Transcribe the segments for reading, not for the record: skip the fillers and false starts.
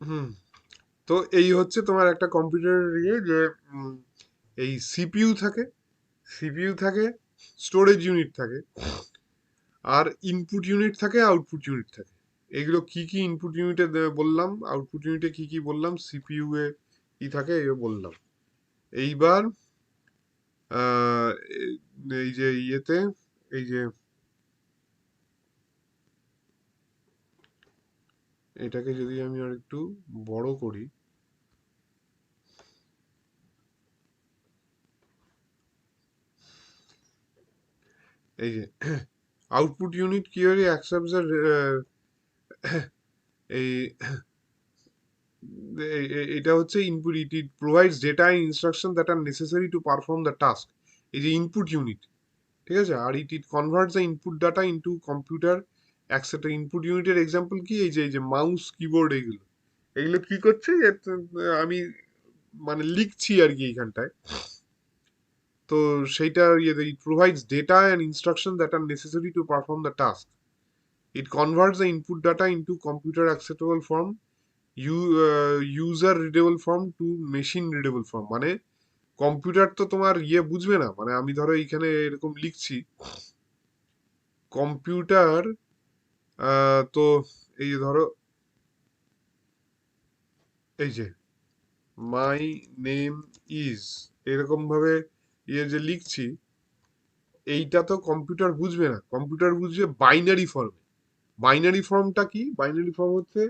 হুম, তো এই হচ্ছে তোমার একটা কম্পিউটারের ইয়ে যে এই সিপিইউ থাকে, স্টোরেজ ইউনিট থাকে, আর ইনপুট ইউনিট থাকে, আউটপুট ইউনিট থাকে। এগুলো কি কি ইনপুট ইউনিটে বললাম, আউটপুট ইউনিটে কি কি বললাম, সিপিইউ এ কি থাকে এই বললাম। এইবার আহ, এই যে ইয়েতে, এই যে এটাকে যদি আমি আর একটু বড় করি, এই যে আউটপুট ইউনিট কি হয়, অ্যাকসেপ্টস এই এটা হচ্ছে input, it provides data and instruction that are necessary to perform the task. এই যে ইনপুট ইউনিট, ঠিক আছে, আর it converts the input data into computer accept. Input ইউনিটের এক্সাম্পল কি, এই যে মাউস কিবোর্ড, এইগুলো এগুলো কি করছে আমি মানে লিখছি আর কি এইখানটায়। তো সেইটা it provides data and instruction that are necessary to perform the task. It converts the input data into computer acceptable form, user readable form to machine readable form. মানে কম্পিউটার তো তোমার বুঝবে না, মানে আমি ধরো এইখানে এরকম লিখছি কম্পিউটার, তো এই যে ধরো, এই যে মাই নেম ইজ, এরকম ভাবে যে লিখছি, এইটা তো কম্পিউটার বুঝবে না। কম্পিউটার বুঝবে বাইনারি ফর্মে। বাইনারি ফর্মটা কি, বাইনারি ফর্ম হচ্ছে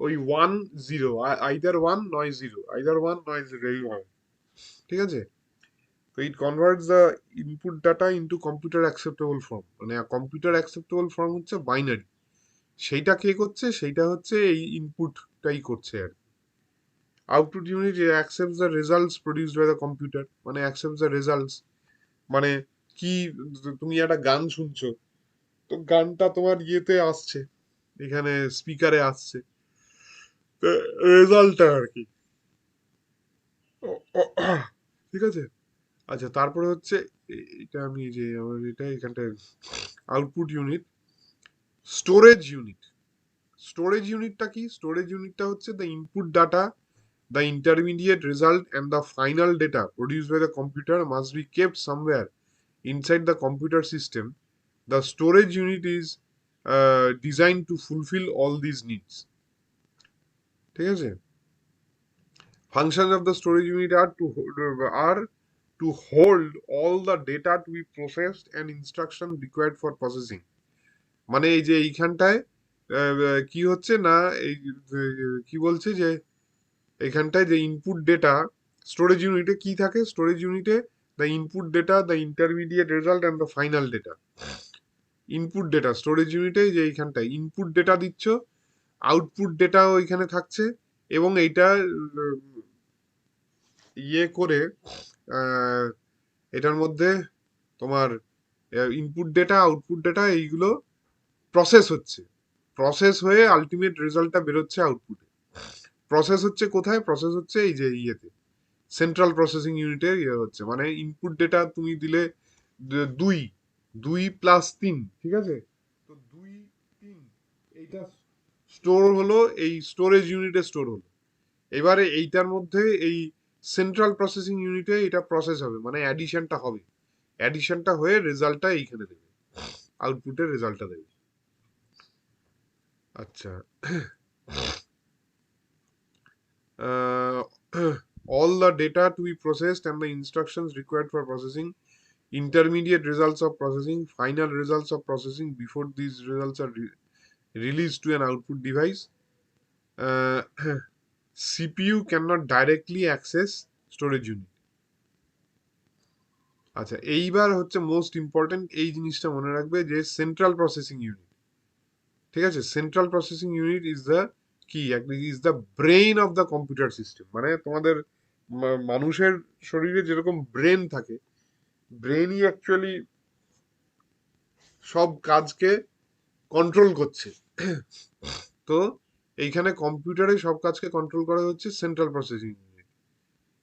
ওই 1 0, আইদার 1 নয় 0, আইদার 1 নয় 0, এইভাবে, ঠিক আছে। তো it converts the input data into computer acceptable form, মানে কম্পিউটার অ্যাকসেপ্টেবল ফর্ম হচ্ছে বাইনারি। সেইটা কে করছে, সেইটা হচ্ছে এই ইনপুটটাই করছে আর output unit accepts the results produced by the computer, মানে অ্যাকসেপ্টস দ্য রেজাল্টস, মানে কি, তুমি একটা গান শুনছো, তো গানটা তোমার আসছে, এখানে স্পিকারে আসছে, রেজাল্টটা আর কি। ঠিক আছে। আচ্ছা, তারপরে হচ্ছে এটা আমি যে আমার এটা এখানটায় output unit, storage unit. Storage ইউনিটটা কি, স্টোরেজ ইউনিটটা হচ্ছে the input data, the intermediate result and the final data produced by the computer must be kept somewhere inside the computer system. The storage unit is designed to fulfill all these needs. ঠিক আছে। Functions of the storage unit are to hold all the data to be processed and instruction required for processing. মানে এই যে এইখানটায় কি হচ্ছে না, এই কি বলছে যে এখানটায় যে ইনপুট ডেটা, স্টোরেজ ইউনিটে কি থাকে, স্টোরেজ ইউনিটে the input data, the intermediate result and the final data. Input data storage ইউনিটে যে এইখানটায় ইনপুট ডেটা দিচ্ছ, আউটপুট ডেটাও এখানে থাকছে, এবং এইটা করে আহ, এটার মধ্যে তোমার ইনপুট ডেটা, আউটপুট ডেটা এইগুলো প্রসেস হচ্ছে, প্রসেস হয়ে আলটিমেট রেজাল্টটা বেরোচ্ছে আউটপুটে। প্রসেস হচ্ছে কোথায়, প্রসেস হচ্ছে এই যে সেন্ট্রাল প্রসেসিং ইউনিটে হচ্ছে, মানে ইনপুট ডেটা তুমি দিলে 2, 2+3, ঠিক আছে, তো 2 3 এইটা স্টোর হলো, এই স্টোরেজ ইউনিটে স্টোর হলো। এবারে এইটার মধ্যে এই সেন্ট্রাল প্রসেসিং ইউনিটে এটা প্রসেস হবে, মানে অ্যাডিশনটা হবে, অ্যাডিশনটা হয়ে রেজাল্টটা এইখানে দেবে, আউটপুটের রেজাল্টটা দেবে। আচ্ছা, uh, all the data to be processed and the instructions required for processing, intermediate results of processing, final results of processing before these results are released to an output device. Uh, CPU cannot directly access storage unit. আচ্ছা, এইবার হচ্ছে most important, এই জিনিসটা মনে রাখবে যে central processing unit, ঠিক আছে, central processing unit is the কি, is the brain of the computer system. মানে তোমাদের মানুষের শরীরে যেরকম ব্রেন থাকে, ব্রেনই অ্যাকচুয়ালি সব কাজকে কন্ট্রোল করছে। তো এইখানে কম্পিউটারে সব কাজকে কন্ট্রোল করা হচ্ছে সেন্ট্রাল প্রসেসিং ইউনিট,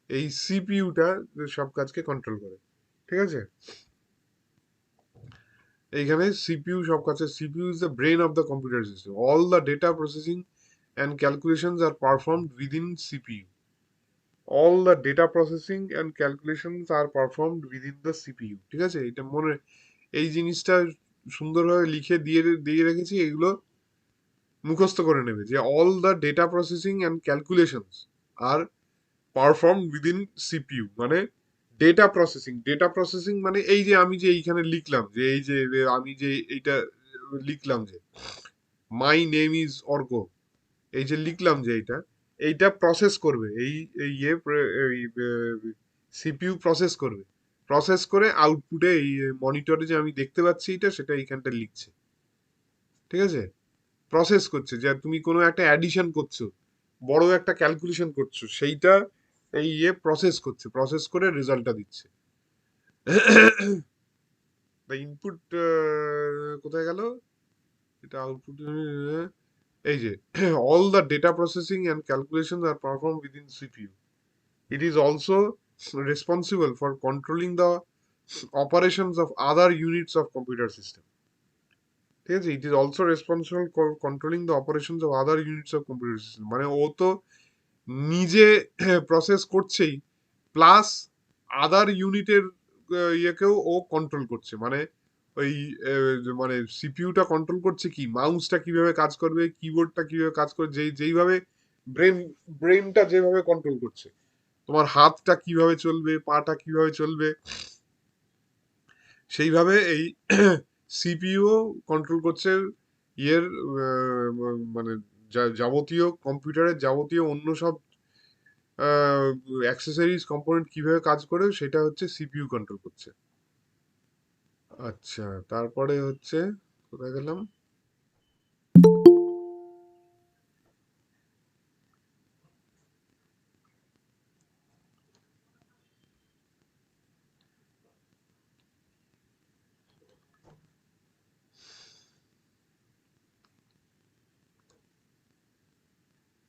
এই সিপিইউটা সব কাজকে কন্ট্রোল করে, ঠিক আছে। এইখানে সিপিইউ সব কাছে, CPU is the brain of the computer system, all the data processing and calculations are performed within CPU. All the data processing and calculations are performed within the CPU. ঠিক আছে, এটা মনে, এই জিনিসটা সুন্দরভাবে লিখে দিয়ে দিয়ে রেখেছি, এগুলো মুখস্থ করে নেবে যে all the data processing and calculations are perform within CPU. মানে ডেটা প্রসেসিং মানে এই যে আমি যে এইখানে লিখলাম, যে এই যে আমি যে এইটা লিখলাম যে মাই নেম ইজ অর্ক, এই যে লিখলাম যে এইটা, এইটা প্রসেস করবে, এই সিপিইউ প্রসেস করবে, প্রসেস করে আউটপুটে এই মনিটরে যে আমি দেখতে পাচ্ছি এটা, সেটা এইখানটা লিখছে। ঠিক আছে, প্রসেস করছে, যে তুমি কোনো একটা অ্যাডিশন করছো, বড় একটা ক্যালকুলেশন করছো, সেইটা এই প্রসেস করছে, প্রসেস করে রেজাল্টটা দিচ্ছে। দ্য ইনপুট কোথায় গেল, এটা আউটপুট, এই যে all the data processing and calculation are perform within CPU. It is also responsible for controlling the operations of other units of computer system. ঠিক আছে, it is also responsible controlling the operations of other units of computer system. মানে ও তো নিজে process করছেই, plus আদার ইউনিটের ইয়েকেও ও control করছে। মানে ওই মানে সিপিইউটা কন্ট্রোল করছে কি, মাউসটা কিভাবে কাজ করবে, কিবোর্ডটা কিভাবে কাজ করবে, যেইভাবে ব্রেন ব্রেনটা যেভাবে কন্ট্রোল করছে, তোমার হাতটা কিভাবে চলবে, পাটা কিভাবে চলবে, সেইভাবে এই সিপিইউ কন্ট্রোল করছে ইয়ের মানে যাবতীয় কম্পিউটারের যাবতীয় অন্য সব অ্যাক্সেসরিজ কম্পোনেন্ট কিভাবে কাজ করে, সেটা হচ্ছে সিপিইউ কন্ট্রোল করছে। আচ্ছা, তারপরে হচ্ছে কোথায় গেলাম,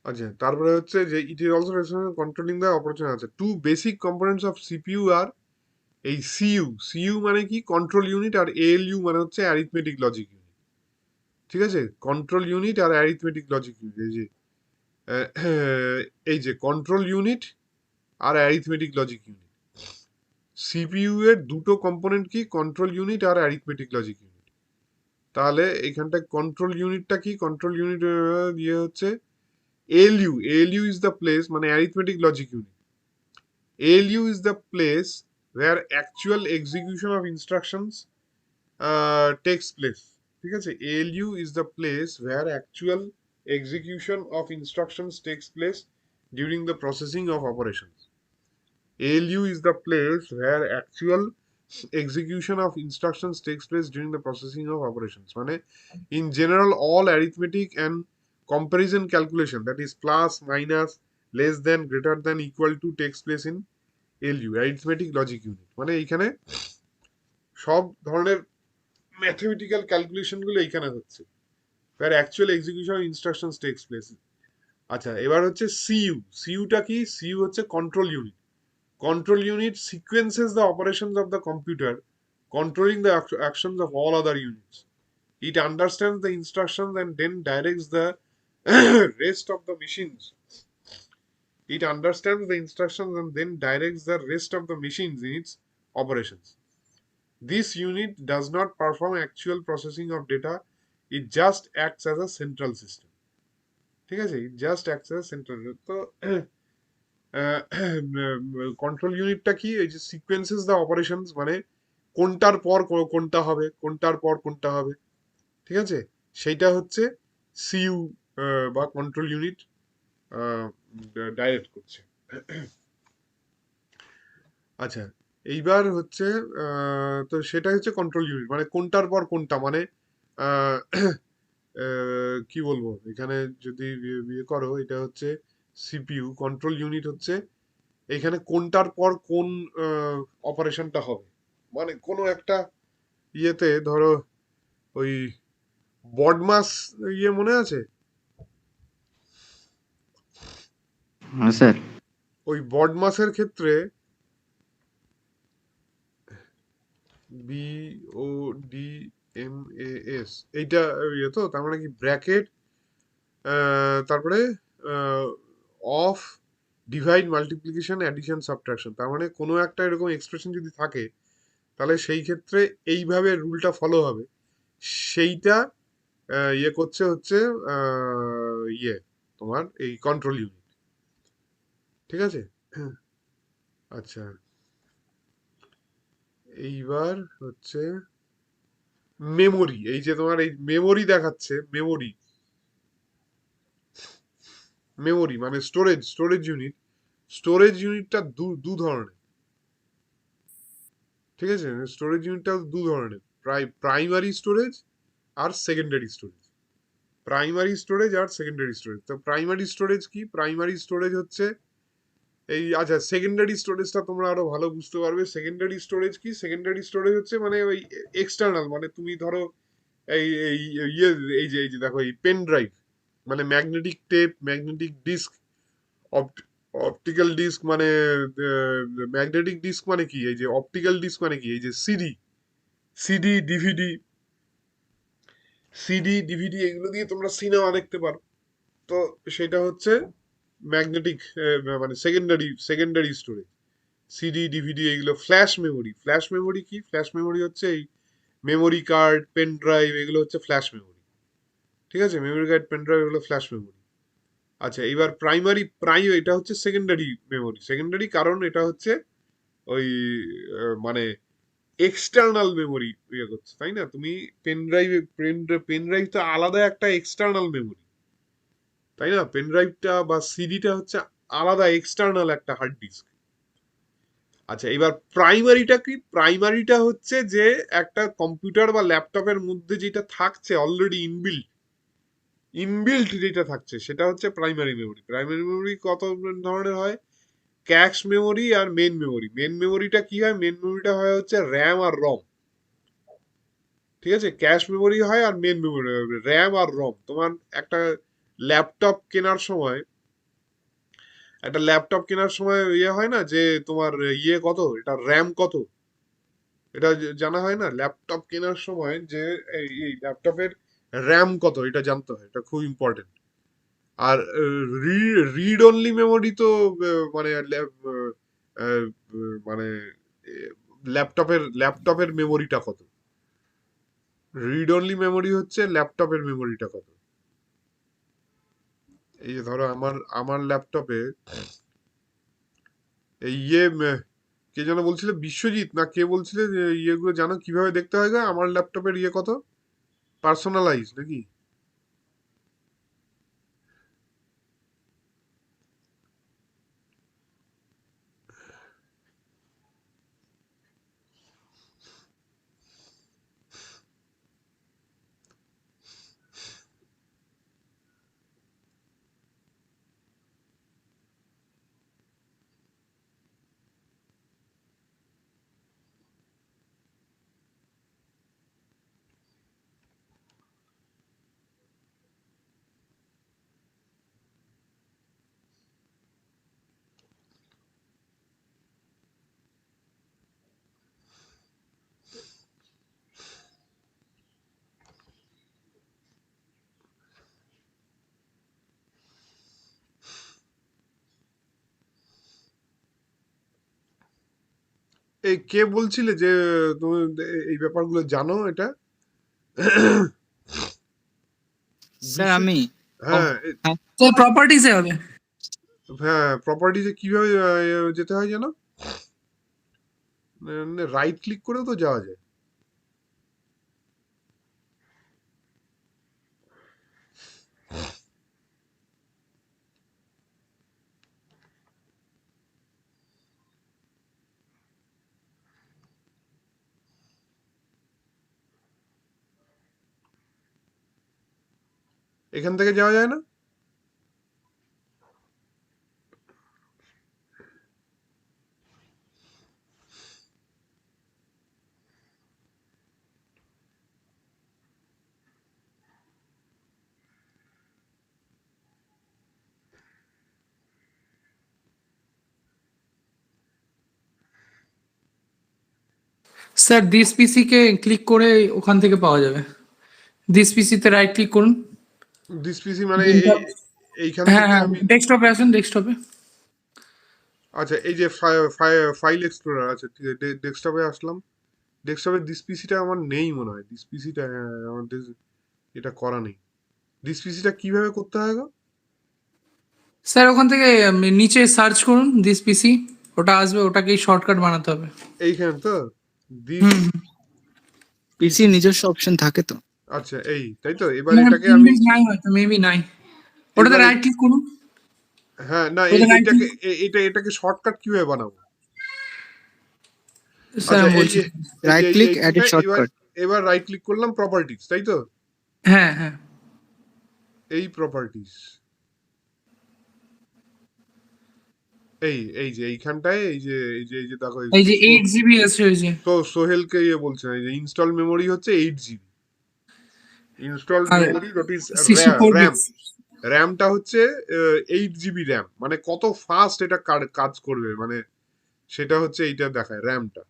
আচ্ছা তারপরে হচ্ছে যে it is also responsible controlling the operation. আছে two basic components of CPU আর এই সিইউ মানে কি কন্ট্রোল ইউনিট, আর এএলইউ মানে হচ্ছে অ্যারিথমেটিক লজিক ইউনিট। ঠিক আছে, কন্ট্রোল ইউনিট আর অ্যারিথমেটিক লজিক ইউনিট, এই যে কন্ট্রোল ইউনিট আর অ্যারিথমেটিক লজিক ইউনিট। সিপিইউ এর দুটো কম্পোনেন্ট কি, কন্ট্রোল ইউনিট আর অ্যারিথমেটিক লজিক ইউনিট। তাহলে এখানটা কন্ট্রোল ইউনিটটা কি, কন্ট্রোল ইউনিট ইয়ে হচ্ছে এএলইউ ইজ দ্য প্লেস, মানে arithmetic logic unit. ALU is the place where actual execution of instructions takes place. ঠিক আছে, ALU is the place where actual execution of instructions takes place during the processing of operations. ALU is the place where actual execution of instructions takes place during the processing of operations. মানে in general all arithmetic and comparison calculation, that is plus minus less than greater than equal to, takes place in ALU, arithmetic logic unit. মানে এইখানে সব ধরনের mathematical calculation গুলো এইখানে হচ্ছে, where actual execution of instructions takes place. আচ্ছা, এবার হচ্ছে সিইউটা কি, সিইউ হচ্ছে control unit. Control unit sequences the operations of the computer, controlling the actions of all other units. It understands the instructions and then directs the rest of the machines. It understands the instructions and then directs the rest of the machines in its operations. This unit does not perform actual processing of data. It just acts as a central system. ঠিক আছে, it just acts as a central system. তো control ইউনিটটা কি, এই যে sequences the operations, মানে কোনটার পর কোনটা হবে, কোনটার পর কোনটা হবে। ঠিক আছে, সেইটা হচ্ছে সিইউ বা কন্ট্রোল ইউনিট ডাইরেক্ট করছে। আচ্ছা, এইবার হচ্ছে তো সেটা হচ্ছে কন্ট্রোল ইউনিট, মানে কোনটার পর কোনটা, মানে কি বলবো এখানে, যদি বিয়ে করো, এটা হচ্ছে সিপিইউ, কন্ট্রোল ইউনিট হচ্ছে এখানে কোনটার পর কোন অপারেশনটা হবে। মানে কোনো একটা ইয়েতে ধরো ওই বডমাস ইয়ে মনে আছে, হ্যাঁ স্যার। ওই বডমাসের ক্ষেত্রে BODMAS এইটা ইয়ে, তো তার মানে কি ব্র্যাকেট তারপরে of, divide, multiplication, addition, subtraction. তার মানে কোনো একটা এরকম এক্সপ্রেশন যদি থাকে তাহলে সেই ক্ষেত্রে এইভাবে রুলটা ফলো হবে। সেইটা ইয়ে করছে হচ্ছে ইয়ে তোমার এই কন্ট্রোল ইউনিট। ঠিক আছে? আচ্ছা, এইবার হচ্ছে মেমোরি। এই যে তোমার এই মেমোরি দেখাচ্ছে, মেমোরি, মেমোরি মানে স্টোরেজ ইউনিট। স্টোরেজ ইউনিটটা দু ধরনের। ঠিক আছে? স্টোরেজ ইউনিটটা দু ধরনের, প্রাইমারি স্টোরেজ আর সেকেন্ডারি স্টোরেজ। প্রাইমারি স্টোরেজ আর সেকেন্ডারি স্টোরেজ। তো প্রাইমারি স্টোরেজ কি? প্রাইমারি স্টোরেজ হচ্ছে এই, আচ্ছা, সেকেন্ডারি স্টোরেজটা তোমরা আরো ভালো বুঝতে পারবে। সেকেন্ডারি স্টোরেজ কি? সেকেন্ডারি স্টোরেজ হচ্ছে মানে ওই এক্সটার্নাল, মানে তুমি ধরো এই এই ইয়ে, এই যে দেখো এই পেন ড্রাইভ, মানে magnetic tape, magnetic disk, optical disk, মানে ম্যাগনেটিক ডিস্ক মানে কি? এই যে অপটিক্যাল ডিস্ক মানে কি? এই যে CD, CD DVD, CD DVD, এগুলো দিয়ে তোমরা সিনেমা দেখতে পারো। তো সেটা হচ্ছে ম্যাগনেটিক, মানে সেকেন্ডারি স্টোরেজ। সিডি ডিভিডি এগুলো। ফ্ল্যাশ মেমোরি, ফ্ল্যাশ মেমোরি কি? ফ্ল্যাশ মেমোরি হচ্ছে এই মেমোরি কার্ড, পেন ড্রাইভ, এগুলো হচ্ছে ফ্ল্যাশ মেমোরি। ঠিক আছে? মেমোরি কার্ড, পেন ড্রাইভ, এগুলো ফ্ল্যাশ মেমোরি। আচ্ছা, এবার এটা হচ্ছে সেকেন্ডারি মেমোরি। সেকেন্ডারি কারণ এটা হচ্ছে ওই মানে এক্সটার্নাল মেমোরি ইয়ে করছে, তাই না? তুমি পেন ড্রাইভ, পেন ড্রাইভ তো আলাদা একটা এক্সটার্নাল মেমোরি, তাই না? পেন ড্রাইভটা বা সিডিটা হচ্ছে আলাদা এক্সটার্নাল একটা হার্ড ডিস্ক। আচ্ছা, এবার প্রাইমারিটা কি? প্রাইমারিটা হচ্ছে যে একটা কম্পিউটার বা ল্যাপটপের মধ্যে যেটা থাকছে অলরেডি ইনবিল্ট, ইনবিল্ট যেটা থাকছে সেটা হচ্ছে প্রাইমারি মেমোরি। প্রাইমারি মেমোরি কত ধরনের হয়? ক্যাশ মেমোরি আর মেন মেমোরি। মেন মেমোরিটা কি হয়? মেন মেমোরিটা হয় হচ্ছে র্যাম আর রম। ঠিক আছে? ক্যাশ মেমোরি হয় আর মেন মেমোরি হবে র্যাম আর রম। তোমার একটা ল্যাপটপ কেনার সময়, একটা ল্যাপটপ কেনার সময় ইয়ে হয় না যে তোমার ইয়ে কত, এটা র্যাম কত, এটা জানা হয় না ল্যাপটপ কেনার সময় যে এই ল্যাপটপের র্যাম কত, এটা জানতে হয়। এটা খুব ইম্পর্টেন্ট। আর রিড অনলি মেমোরি তো মানে আহ, মানে ল্যাপটপের মেমোরিটা কত? রিড অনলি মেমোরি হচ্ছে ল্যাপটপের মেমোরিটা কত। এই যে ধরো আমার আমার ল্যাপটপে এই কে যেন বলছিল, বিশ্বজিৎ না কে বলছিলে যে ইয়েগুলো জানো কিভাবে দেখতে হয় গো আমার ল্যাপটপের ইয়ে কত? পার্সোনালাইজ নাকি? এই কে বলছিলে যে তুমি এই ব্যাপারগুলো জানো এটা? স্যার আমি বিশ্বজিৎ? হ্যাঁ হ্যাঁ, তো প্রপার্টিসে হবে। হ্যাঁ, প্রপার্টিজে কিভাবে যেতে হয় জানো? রাইট ক্লিক করেও তো যাওয়া যায়। এখান থেকে যাওয়া যায় না? Sir this PC K click করে ওখান থেকে পাওয়া যাবে। দিস পিসিতে রাইট ক্লিক করুন। দিস পিসি মানে যেটা এইখান হ্যাঁ থেকে হ্যাঁ আমি ডেস্কটপে আসুন ডেস্কটপে। আচ্ছা এই যে ফাইল এক্সপ্লোরার, আচ্ছা ঠিক আছে, ডেস্কটপে আসলাম। ডেস্কটপে দিস পিসিটা আমার নেই মনে হয়, দিস পিসিটা আমার এটা করা নেই। দিস পিসিটা কিভাবে করতে হয় গো? স্যার ওখান থেকে নিচে সার্চ করুন দিস পিসি, ওটা আসবে, ওটাকেই শর্টকাট বানাতে হবে। এইখানে তো দিস হুম। পিসি পিসি, নিজস্ব অপশন থাকে তো। আচ্ছা এই তাই তো, এবার না এটাকে আমি ইনবিল্ট নাই হয়তো, মেবি নাই। ওটাতে এবার রাইট ক্লিক করুন। হ্যাঁ না ওটাতে রাইট এইটাকে ক্লিক। এটাকে শর্টকাট কিভাবে বানাবো? স্যার আচ্ছা আমি এই বলছি। যে রাইট ক্লিক এডিট এইখানটায় এবার শর্টকাট। এবার রাইট ক্লিক করলাম প্রপার্টিজ, তাই তো? হ্যাঁ হ্যাঁ। এই প্রপার্টিজ, এই যে এইখানটায় এই যে দেখো এই যে 8 জিবি আছে ওই যে। তো সোহেলকে বলছেন এই যে ইনস্টল মেমোরি হচ্ছে 8 জিবি, ইনস্টল আর memory that is 64 bit. RAM, র্যামটা হচ্ছে 8 জিবি র্যাম, মানে কত ফাস্ট এটা কাজ করবে, মানে সেটা হচ্ছে এইটা দেখায় র্যামটা,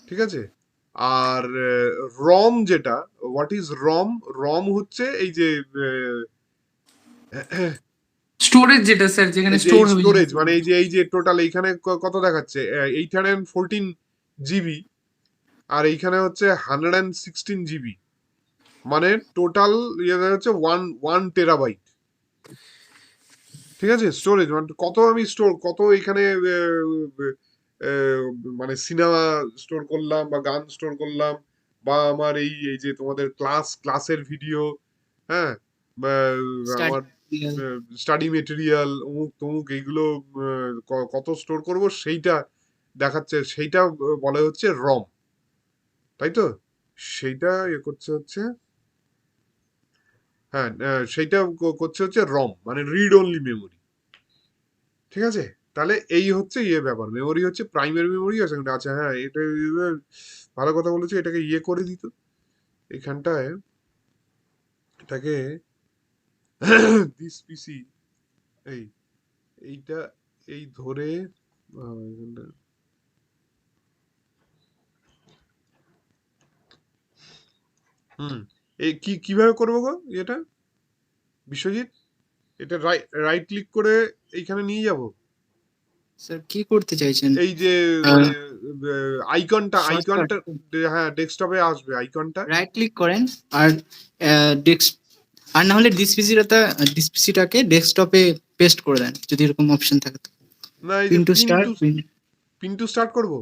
ঠিক আছে? আর রম যেটা, হোয়াট ইজ রম? রম হচ্ছে এই যে স্টোরেজ যেটা স্যার, যেখানে এই যে স্টোর এই হবে স্টোরেজ, মানে জিনিসগুলো। এই যে টোটাল এইখানে কত দেখাচ্ছে, 814 জিবি, আর এইখানে হচ্ছে 116 জিবি, মানে টোটাল ইয়ে হচ্ছে ওয়ান টেরাবাইট, ঠিক আছে? স্টোরেজ মানে কত আমি স্টোর, কত এখানে মানে সিনেমা স্টোর করলাম বা গান স্টোর করলাম, বা আমার এই যে তোমাদের ক্লাসের ভিডিও, হ্যাঁ, বা স্টাডি আমার স্টাডি মেটেরিয়াল অমুক তমুক এইগুলো কত স্টোর করব সেইটা দেখাচ্ছে, সেইটা বলে হচ্ছে রম, তাই তো? সেইটা করছে হচ্ছে, হ্যাঁ সেইটা করছে হচ্ছে রম, মানে রিড অনলি মেমোরি, ঠিক আছে? তাহলে এই হচ্ছে ব্যাপার, মেমোরি হচ্ছে প্রাইমারি মেমোরি আর সেকেন্ডারি। আচ্ছা হ্যাঁ, এটা ভালো কথা বলেছো, এটাকে করে দিত এখানটায়, এটাকে দিস পিসি, এই এইটা এই ধরে এখানটা, হুম, এই কিভাবে করবো গো এটা বিশ্বজিৎ? এটা রাইট ক্লিক করে এইখানে নিয়ে যাব, স্যার কি করতে চাইছেন? এই যে মানে আইকনটা শর্টকাট আইকনটা, হ্যাঁ ডেস্কটপে আসবে আইকনটা। রাইট ক্লিক করেন আর ডেস্ক, আর না হলে ডিসপিসিটাকে ডেস্কটপে পেস্ট করে দেন যদি এরকম অপশন থাকে তো। না এই যে pin to pin star, to pin to start করবো,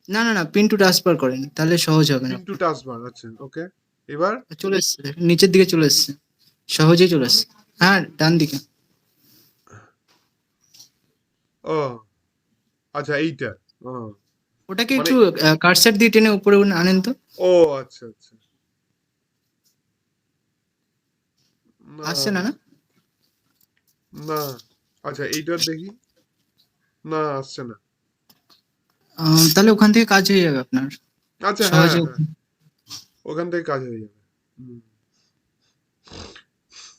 না না না, পিন টু টাস্কবার করেন, তাহলে সহজ হবে না পিন টু আপনার। টাস্কবার, আচ্ছা ওকে, এবার চলে এসছে, নিচের দিকে চলে এসছে, সহজেই চলে এসছে। হ্যাঁ ডান দিকে। ও আচ্ছা এইটা, ও ওটাকে মানে একটু কার্সার দিয়ে টেনে উপরে আনেন তো। ও আচ্ছা আচ্ছা, না আসছে না না? না, আচ্ছা এইটা দেখি, না আসছে না, তাহলে ওখান থেকে কাজ হয়ে যাবে আপনার আচ্ছা হ্যাঁ সহজে। হ্যাঁ, ওখান থেকে কাজ হয়ে যাবে। হুম,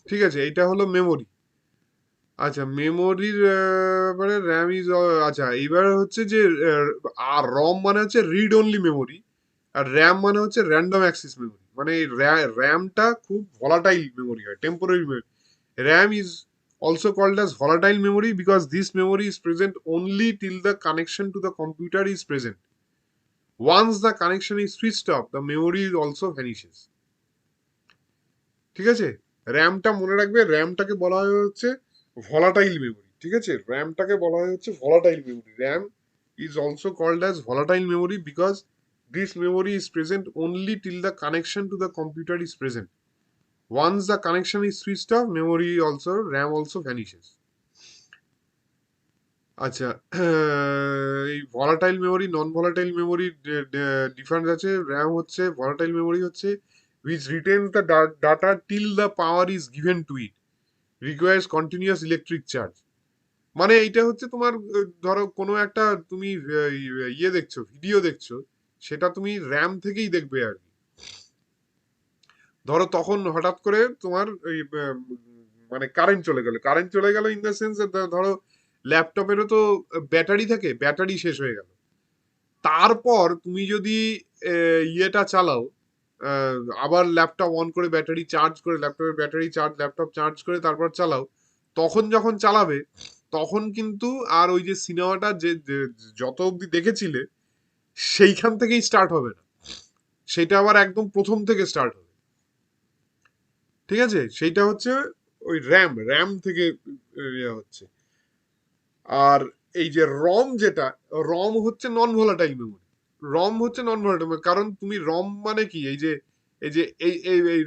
ঠিক আছে, এইটা হলো মেমোরি। আচ্ছা মেমোরির ব্যাপারে র্যাম ইজ, আচ্ছা এইবার হচ্ছে যে আর রম মানে হচ্ছে রিড অনলি মেমোরি, আর র্যাম মানে হচ্ছে র্যান্ডম অ্যাক্সেস মেমোরি, মানে র্যামটা খুব ভলাটাইল মেমোরি হয়, temporary memory. RAM is also called as volatile memory because this memory is present only till the connection to the computer is present. Once the connection is switched off, the memory also vanishes. ঠিক আছে? র্যামটা মনে রাখবে, র্যামটাকে বলা হয় হচ্ছে volatile memory, ঠিক আছে? র্যামটাকে বলা হয় হচ্ছে volatile memory. RAM is also called as volatile memory because this memory is present only till the connection to the computer is present. Once the connection is switched off, memory also, RAM also vanishes. আচ্ছা এই volatile memory নন volatile memory difference আছে। RAM হচ্ছে volatile memory হচ্ছে which retains the data till the power is given to it, requires continuous electric charge। মানে এইটা হচ্ছে তোমার ধরো কোনো একটা তুমি দেখছো, ভিডিও দেখছো, সেটা তুমি র্যাম থেকেই দেখবে আর কি। ধরো তখন হঠাৎ করে তোমার ওই মানে কারেন্ট চলে গেল ইন দ্য সেন্স, ধরো ল্যাপটপেরও তো ব্যাটারি থাকে, ব্যাটারি শেষ হয়ে গেল, তারপর তুমি যদি ইয়েটা চালাও, আবার ল্যাপটপ অন করে ব্যাটারি চার্জ করে, ল্যাপটপের ব্যাটারি চার্জ, ল্যাপটপ চার্জ করে তারপর চালাও, তখন যখন চালাবে তখন কিন্তু আর ওই যে সিনেমাটা যে যত অবধি দেখেছিলে সেইখান থেকেই স্টার্ট হবে না, সেটা আবার একদম প্রথম থেকে স্টার্ট হবে। ঠিক আছে, সেইটা হচ্ছে ওই র্যাম, র্যাম থেকে ইয়ে হচ্ছে। আর এই যে রম, যেটা রম হচ্ছে নন ভোলাটাইল মেমোরি। রম হচ্ছে নন ভোলাটাইল, কারণ তুমি রম মানে কি, এই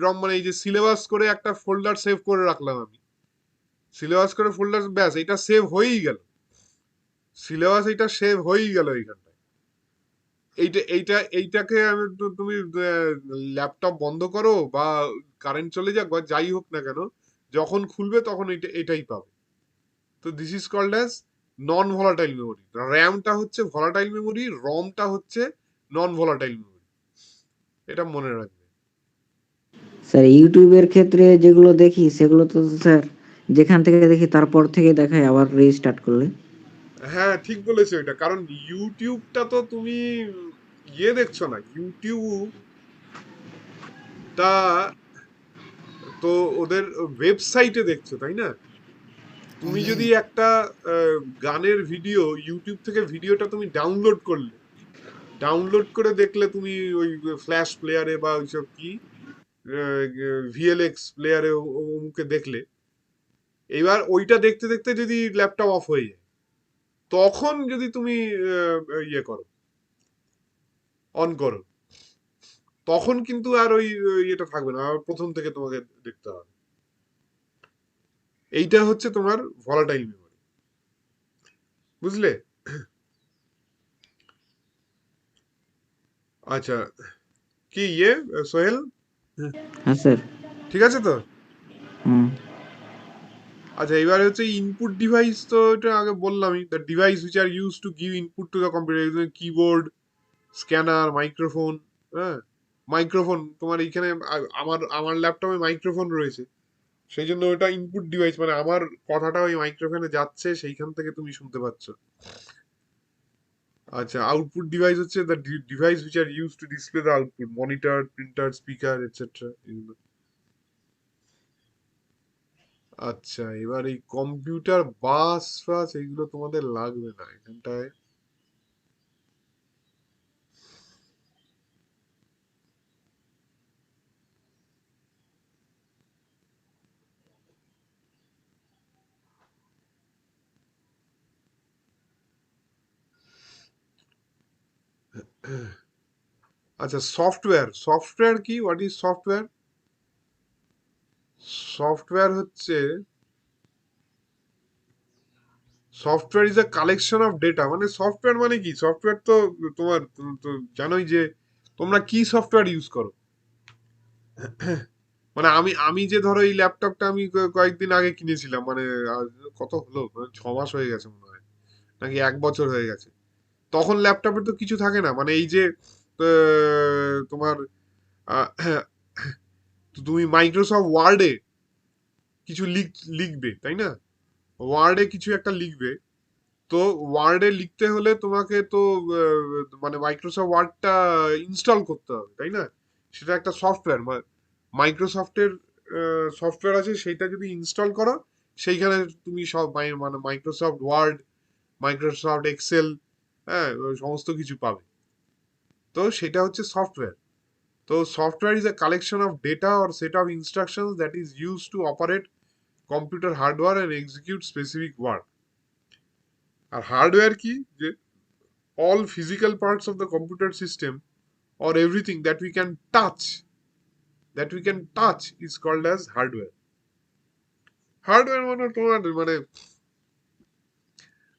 রম মানে এই যে সিলেবাস করে একটা ফোল্ডার সেভ করে রাখলাম আমি, সিলেবাস করে ফোল্ডার, ব্যাস এটা সেভ হয়েই গেল, সিলেবাস এটা সেভ হয়েই গেল এইখানটায়। এইটাকে আমি তুমি ল্যাপটপ বন্ধ করো বা কারেন্ট চলে যাক বা যাই হোক না কেন, যখন খুলবে তখন এটাই পাবে। তো this is called as non volatile memory. র্যামটা হচ্ছে ভলাটাইল মেমোরি, রমটা হচ্ছে নন ভলাটাইল মেমোরি, এটা মনে রাখবে। স্যার ইউটিউবের ক্ষেত্রে যেগুলো দেখি সেগুলো তো স্যার যেখান থেকে দেখি তারপর থেকে দেখায় আবার রিস্টার্ট করলে। হ্যাঁ ঠিক বলেছো এটা, কারণ ইউটিউবটা তো তুমি ইয়ে দেখছো না, ইউটিউবটা তো ওদের ওয়েবসাইটে দেখছো, তাই না? তুমি যদি একটা গানের ভিডিও ইউটিউব থেকে, ভিডিওটা তুমি ডাউনলোড করলে, ডাউনলোড করে দেখলে তুমি ওই ফ্ল্যাশ প্লেয়ারে বা ওইসব কি ভিএলএক্স প্লেয়ারে অমুকে দেখলে, এবার ওইটা দেখতে দেখতে যদি ল্যাপটপ অফ হয়ে যায়, তখন যদি তুমি ইয়ে করো, অন করো, তখন কিন্তু আর ওই ইয়েটা থাকবে না, আবার প্রথম থেকে তোমাকে দেখতে হবে। এইটা হচ্ছে তোমার ভলাটাইল মেমোরি, বুঝলে? আচ্ছা, কি ইয়ে সোহেল, হ্যাঁ স্যার। ঠিক আছে তো? হুম। আচ্ছা, এবার হচ্ছে ইনপুট ডিভাইস, তো এটা আগে বললামই, the device which are use to give input to the computer, keyboard, scanner, microphone. হ্যাঁ, মাইক্রোফোন তোমার এইখানে আমার আমার ল্যাপটপে মাইক্রোফোন রয়েছে, সেই জন্য ওটা ইনপুট ডিভাইস, মানে আমার কথাটা ওই মাইক্রোফোনে যাচ্ছে, সেইখান থেকে তুমি শুনতে পাচ্ছ। আচ্ছা, আউটপুট ডিভাইস হচ্ছে the device which are use to display the output, monitor, printer, speaker etcetera, এগুলো। আচ্ছা, এবার এই কম্পিউটার বাস ফাস এগুলো তোমাদের লাগবে না এখানটায়। আচ্ছা, সফটওয়্যার, সফটওয়্যার কি, হোয়াট ইজ সফটওয়্যার? সফটওয়্যার হচ্ছে, software is a collection of data. মানে সফটওয়্যার মানে কি, সফটওয়্যার তো তোমার তো জানোই যে তোমরা কি সফটওয়্যার ইউজ করো। মানে আমি আমি যে ধরো এই ল্যাপটপটা আমি কয়েকদিন আগে কিনেছিলাম, মানে কত হলো, মানে 6 মাস হয়ে গেছে মনে হয়, নাকি 1 বছর হয়ে গেছে। তখন ল্যাপটপে তো কিছু থাকে না, মানে এই যে তোমার আহ, তো তুমি মাইক্রোসফট ওয়ার্ডে কিছু লিখবে, তাই না? ওয়ার্ডে কিছু একটা লিখবে, তো ওয়ার্ডে লিখতে হলে তোমাকে তো মানে মাইক্রোসফট ওয়ার্ডটা ইনস্টল করতে হবে, তাই না? সেটা একটা সফটওয়্যার, মাইক্রোসফটের সফটওয়্যার আছে, সেইটা যদি ইনস্টল করো, সেইখানে তুমি সব মানে মাইক্রোসফট ওয়ার্ড, মাইক্রোসফট এক্সেল, হ্যাঁ, ওই সমস্ত কিছু পাবে। তো সেটা হচ্ছে সফটওয়্যার। তো software is a collection of data or set of instructions that is use to operate computer hardware and execute specific work. আর হার্ডওয়্যার কি, যে all physical parts of the computer system or everything that we can touch is called as hardware. Hardware মানে তোমার মানে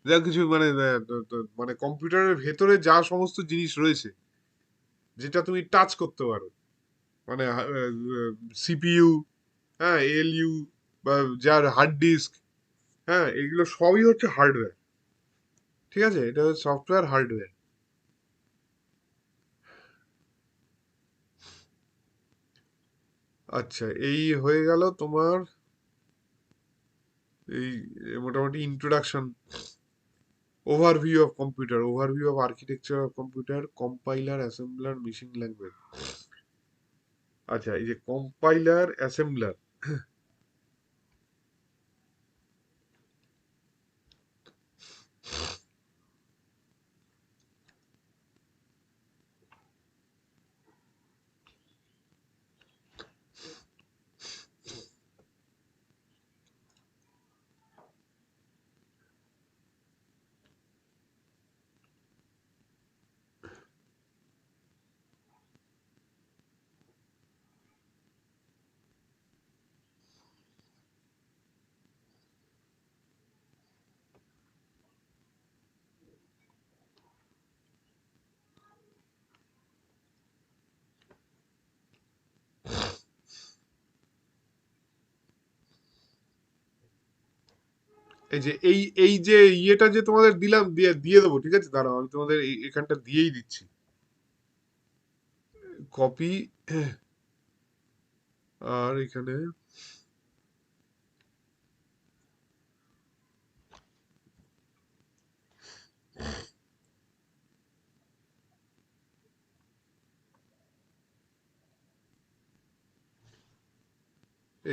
যা কিছু মানে মানে কম্পিউটারের ভেতরে যা সমস্ত জিনিস রয়েছে, যেটা তুমি টাচ করতে পারো, মানে সিপিইউ, হ্যাঁ, এলইউ, বা যার হার্ড ডিস্ক, হ্যাঁ, এগুলো সবই হচ্ছে হার্ডওয়্যার। ঠিক আছে, এটা হচ্ছে সফটওয়্যার, হার্ডওয়্যার। আচ্ছা, এই হয়ে গেল তোমার এই মোটামুটি introduction, overview of computer, overview of architecture of computer, compiler, assembler, machine language. আচ্ছা, এই যে কম্পাইলার অ্যাসেম্বলার, এই যে এই যে ইয়েটা যে তোমাদের দিলাম, দিয়ে দিয়ে দেবো, ঠিক আছে, দাঁড়াও আমি তোমাদের এখানটা দিয়েই দিচ্ছি। কপি, আর এখানে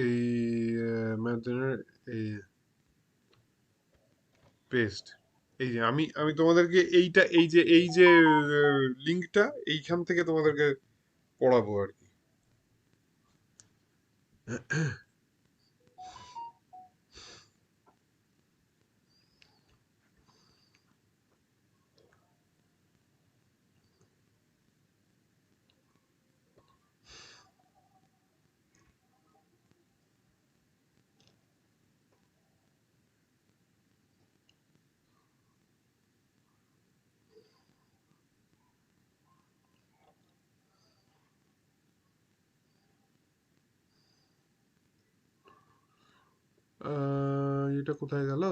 এই ম্যাথের এই পেস্ট। এই যে আমি তোমাদেরকে এইটা এই যে লিঙ্কটা এইখান থেকে তোমাদেরকে পড়াবো আর কি। এটা কোথায় গেল?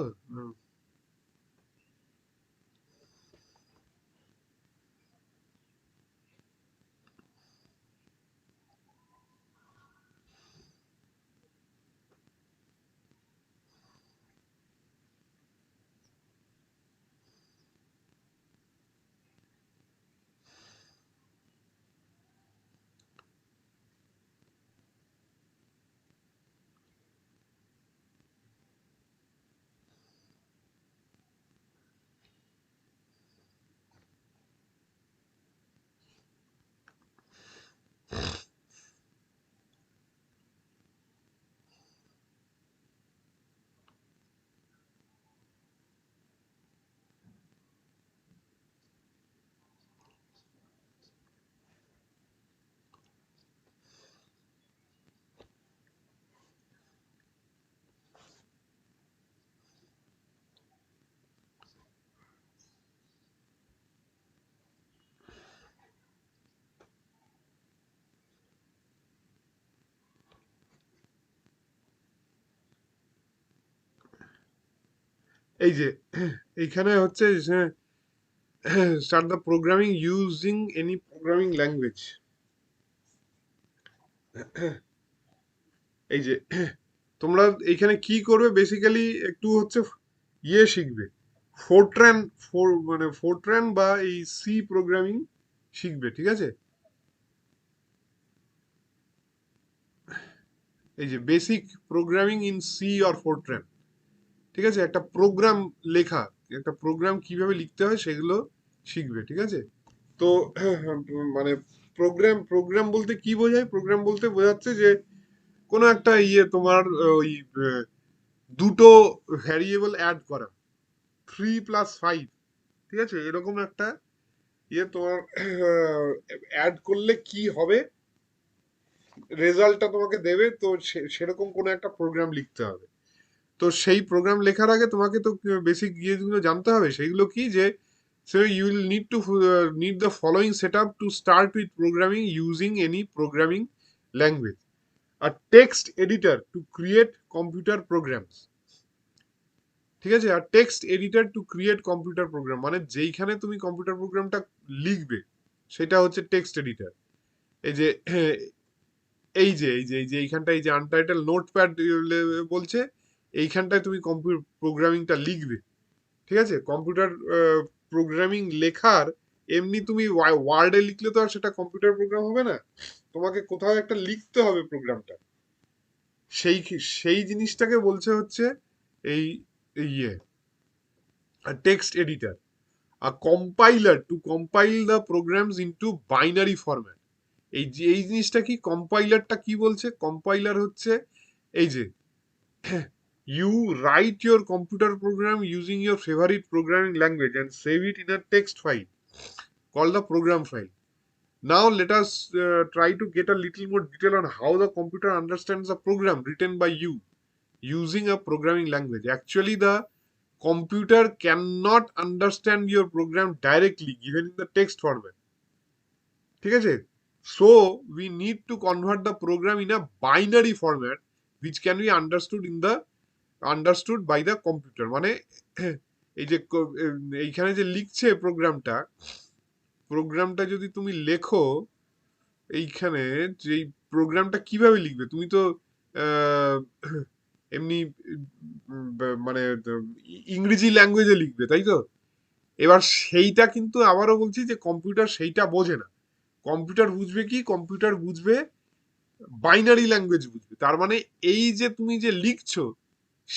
এই যে এইখানে হচ্ছে start the programming using any programming language. এই যে তোমরা এইখানে কি করবে, বেসিক্যালি একটু হচ্ছে ইয়ে শিখবে, ফোরট্রান, মানে ফোরট্রান বা এই সি প্রোগ্রামিং শিখবে, ঠিক আছে। এই যে basic programming in C or Fortran, ঠিক আছে, একটা প্রোগ্রাম লেখা, একটা প্রোগ্রাম কিভাবে লিখতে হয় সেগুলো শিখবে, ঠিক আছে। তো মানে প্রোগ্রাম প্রোগ্রাম বলতে কি বোঝায়? প্রোগ্রাম বলতে বোঝাচ্ছে যে কোনো একটা ইয়ে তোমার ওই দুটো ভ্যারিয়েবল অ্যাড করা, 3+5, ঠিক আছে, এরকম একটা ইয়ে তোমার অ্যাড করলে কি হবে, রেজাল্টটা তোমাকে দেবে, তো সেরকম কোনো একটা প্রোগ্রাম লিখতে হবে। তো সেই প্রোগ্রাম লেখার আগে তোমাকে তো বেসিক ইয়েগুলো জানতে হবে। সেইগুলো কি, যে so you will need the following setup to start with programming using any programming language: a text editor to create computer programs, ঠিক আছে, আর text editor to create computer program, মানে যেইখানে তুমি কম্পিউটার প্রোগ্রামটা লিখবে সেটা হচ্ছে টেক্সট এডিটর। এই যে এই যে এইখানটা এই যে আনটাইটেল নোটপ্যাড বলছে, এইখানটায় তুমি কম্পিউটার প্রোগ্রামিংটা লিখবে, ঠিক আছে। কম্পিউটার প্রোগ্রামিং লেখার, এমনি তুমি ওয়ার্ডে লিখলে তো আর সেটা কম্পিউটার প্রোগ্রাম হবে না, তোমাকে কোথাও একটা লিখতে হবে প্রোগ্রামটা, সেই সেই জিনিসটাকে বলছে হচ্ছে এই ইয়ে text editor. A compiler to compile the programs into binary format। এই যে এই জিনিসটা কি, কম্পাইলারটা কি বলছে, কম্পাইলার হচ্ছে এই যে you write your computer program using your favorite programming language and save it in a text file called the program file. Now let us try to get a little more detail on how the computer understands a program written by you using a programming language. Actually, the computer cannot understand your program directly given in the text format, ঠিক আছে? So we need to convert the program in a binary format which can be understood by the computer। মানে এই যে এইখানে যে লিখছে প্রোগ্রামটা যদি তুমি লেখো এইখানে, যে প্রোগ্রামটা কিভাবে লিখবে, তুমি তো আহ, এমনি মানে ইংরেজি ল্যাঙ্গুয়েজে লিখবে, তাই তো? এবার সেইটা কিন্তু আবারও বলছি যে কম্পিউটার সেইটা বোঝে না। কম্পিউটার বুঝবে কি, কম্পিউটার বুঝবে বাইনারি ল্যাঙ্গুয়েজ বুঝবে। তার মানে এই যে তুমি যে লিখছো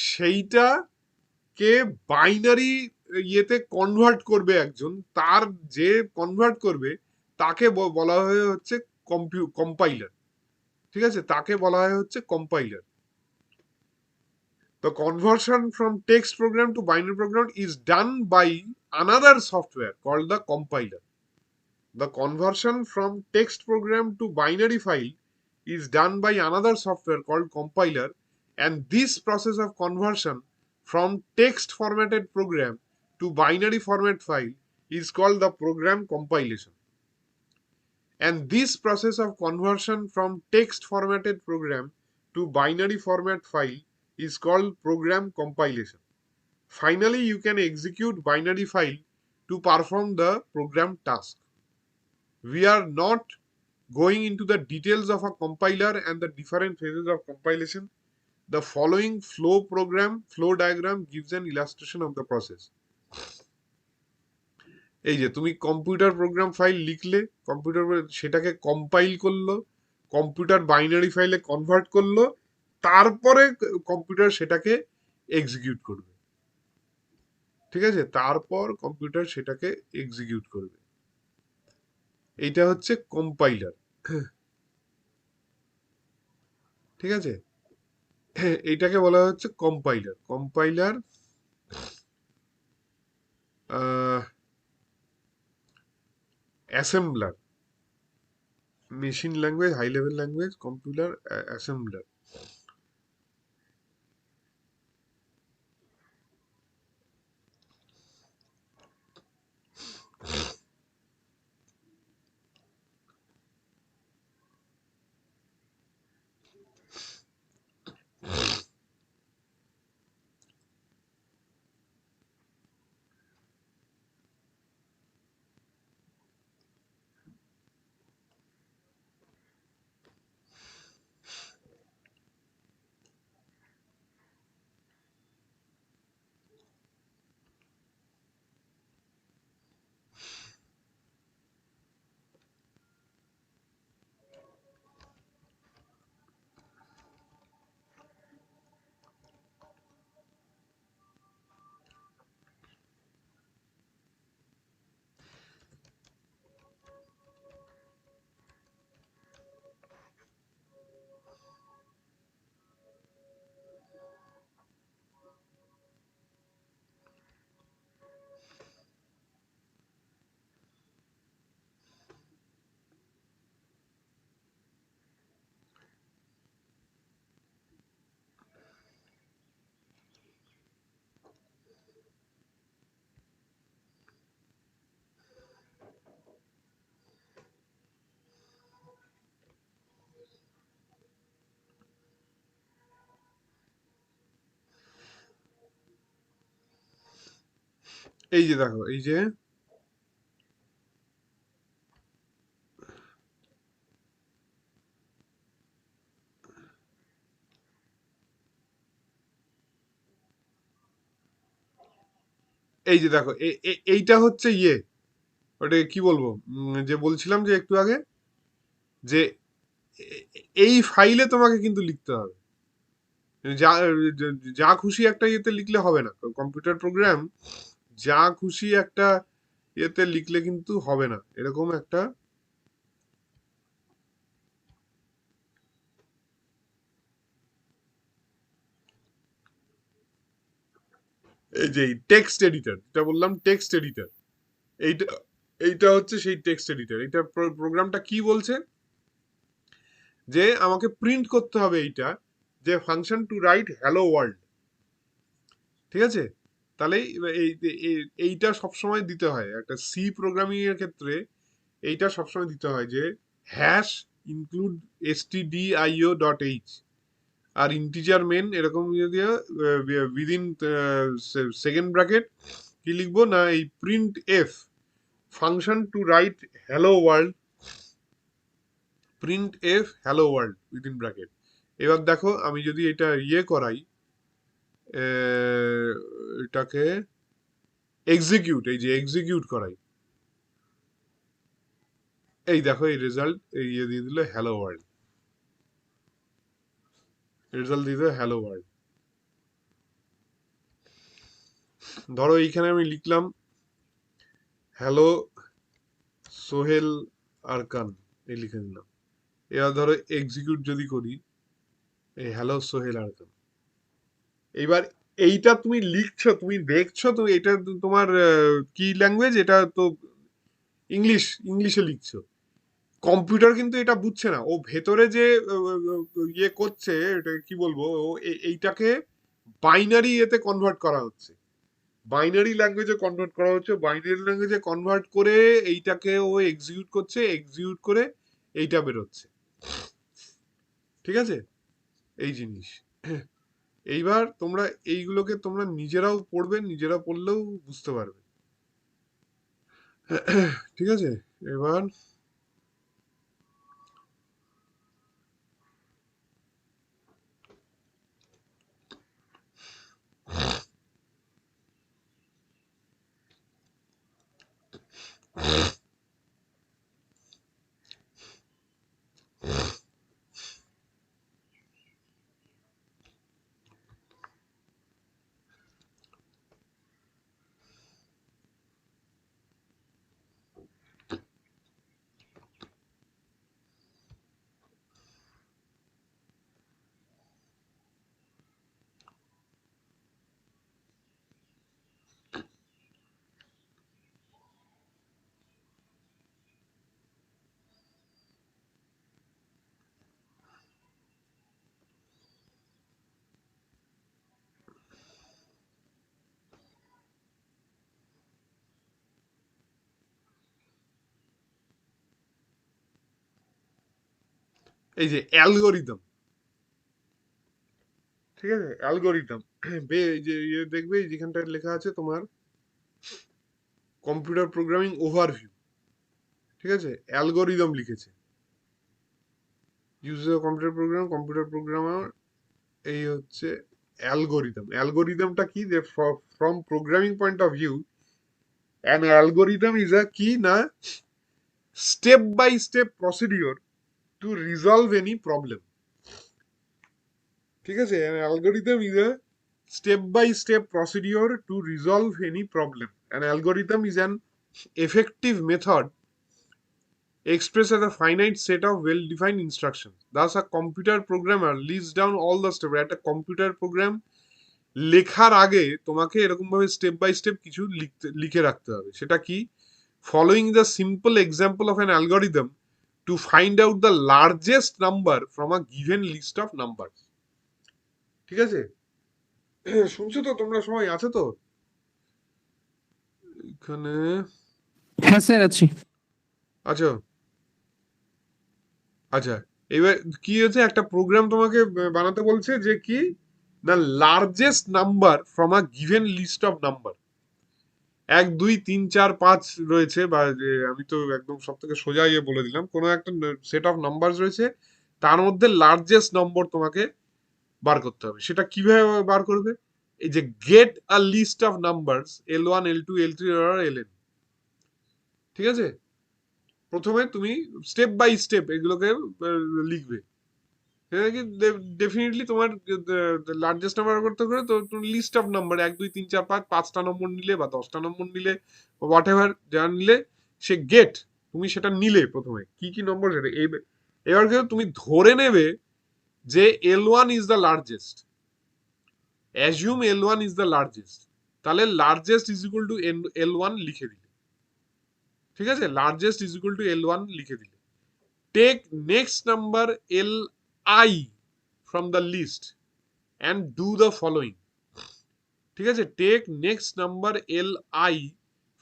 সেইটাকে বাইনারি ইয়েতে কনভার্ট করবে একজন, তার যে কনভার্ট করবে তাকে বলা হয় হচ্ছে কম্পাইলার, ঠিক আছে? তাকে বলা হয় হচ্ছে compiler. The conversion from text program to binary program is done by another software called the compiler. The conversion from text program to binary file is done by another software called compiler, and this process of conversion from text formatted program to binary format file is called the program compilation. And this process of conversion from text formatted program to binary format file is called program compilation. Finally, you can execute binary file to perform the program task. We are not going into the details of a compiler and the different phases of compilation. The following flow diagram gives an illustration of the process. এই যে তুমি computer program file লিখলে, computer সেটাকে compile করলো, computer binary ফাইলে convert করলো, তারপরে computer সেটাকে এক্সিকিউট করবে, ঠিক আছে? তারপর কম্পিউটার সেটাকে এক্সিকিউট করবে। এইটা হচ্ছে কম্পাইলার, ঠিক আছে? এইটাকে বলা হচ্ছে compiler. Compiler assembler, machine language, high level language, computer assembler. এই যে দেখো, এই যে এই যে দেখো, এইটা হচ্ছে ইয়ে, ওটা কি বলবো, যে বলছিলাম যে একটু আগে, যে এই ফাইলে তোমাকে কিন্তু লিখতে হবে। যা যা খুশি একটা ইয়েতে লিখলে হবে না, কম্পিউটার প্রোগ্রাম যা খুশি একটা ইয়েতে লিখলে কিন্তু হবে না, এরকম একটা এই যে টেক্সট এডিটর, যেটা বললাম টেক্সট এডিটর, এইটা এইটা হচ্ছে সেই টেক্সট এডিটর। এইটা প্রোগ্রামটা কি বলছে যে আমাকে প্রিন্ট করতে হবে এইটা, যে function to write hello world. ঠিক আছে, তাহলে এইটা সবসময় দিতে হয় একটা সি প্রোগ্রামিং এর ক্ষেত্রে। এইটা সবসময় দিতে হয় যে hash include stdio dot H আর ইন্টিজার মেন, এরকম যদি উইদিন সেকেন্ড ব্র্যাকেট কি লিখবো না, এই printf function to write hello world, printf hello world within bracket. এবার দেখো আমি যদি এটা ইয়ে করাই, এটাকে এক্সিকিউট, এই যে এক্সিকিউট করাই, এই দেখো এই রেজাল্ট ইয়ে দিয়ে দিল হ্যালো ওয়ার্ল্ড, রেজাল্ট দিয়ে দিল হ্যালো ওয়ার্ল্ড। ধরো এইখানে আমি লিখলাম হ্যালো সোহেল আরকান, এই লিখে দিলাম। এবার ধরো এক্সিকিউট যদি করি, এই হ্যালো সোহেল আরকান। এইবার এইটা তুমি লিখছো, তুমি দেখছো, তো এটা তোমার কি ল্যাঙ্গুয়েজ, এটা তো ইংলিশে লিখছো। কম্পিউটার কিন্তু এটা বুঝছে না, ও ভেতরে যে ইয়ে করছে, এটা কি বলবো, ও এইটাকে বাইনারি এতে কনভার্ট করা হচ্ছে, বাইনারি ল্যাঙ্গুয়েজে কনভার্ট করা হচ্ছে, বাইনারি ল্যাঙ্গুয়েজে কনভার্ট করে এইটাকে ও এক্সিকিউট করছে, এক্সিকিউট করে এইটা বেরোচ্ছে। ঠিক আছে, এই জিনিস। এইবার তোমরা এইগুলোকে তোমরা নিজেরাও পড়বে, নিজেরা পড়লেও বুঝতে পারবে। ঠিক আছে, এবার এই যে অ্যালগোরিদম, ঠিক আছে, অ্যালগোরিদম যে ইয়ে দেখবে যেখানটা লেখা আছে তোমার কম্পিউটার প্রোগ্রামিং ওভারভিউ, ঠিক আছে, অ্যালগোরিদম লিখেছে, ইউজার কম্পিউটার প্রোগ্রামার, এই হচ্ছে অ্যালগোরিদম। অ্যালগোরিদমটা কি, যে from programming point of view an algorithm is a কি না, step by step procedure to resolve any problem. ঠিক আছে, an algorithm is a step by step procedure to resolve any problem. An algorithm is an effective method expressed as a finite set of well defined instructions. Thus a computer programmer lists down all the steps. একটা computer program লেখার আগে তোমাকে এরকম ভাবে step by step কিছু লিখে রাখতে হবে। সেটা কি, following the simple example of an algorithm to find out the largest number from a given list of numbers. ঠিক আছে, শুনছো তো তোমরা, সবাই আছো তো এখানে? হ্যাঁ স্যার আছি। আচ্ছা আচ্ছা, এবার কি হচ্ছে, একটা প্রোগ্রাম তোমাকে বানাতে বলছে যে কি না, largest number from a given list of number. 1 2 3 4 5 রয়েছে, বা আমি তো একদম সব থেকে সোজা ইয়ে বলে দিলাম, কোনো একটা সেট অফ নাম্বার রয়েছে, তার মধ্যে লার্জেস্ট নম্বর তোমাকে বার করতে হবে। সেটা কিভাবে বার করবে, এই যে get a list of numbers L1 L2 L3 Ln, ঠিক আছে, প্রথমে তুমি স্টেপ বাই স্টেপ এগুলোকে লিখবে। সেটা কি ডেফিনেটলি তোমার লার্জেস্ট নাম্বার করতে করে তো তুমি লিস্ট অফ নাম্বার 1 2 3 4 5 5টা নম্বর নিলে বা 10টা নম্বর নিলে হোয়াট এভার যা নিলে সে গেট তুমি সেটা নিলে প্রথমে কি কি নম্বর সেটা এবার কিন্তু তুমি ধরে নেবে যে L1 is the largest, assume L1 is the largest, তাহলে largest is equal to L1 লিখে দিলে, ঠিক আছে, largest is equal to L1 লিখে দিলে। Take next number Li from the list and do the following, ঠিক আছে, take next number Li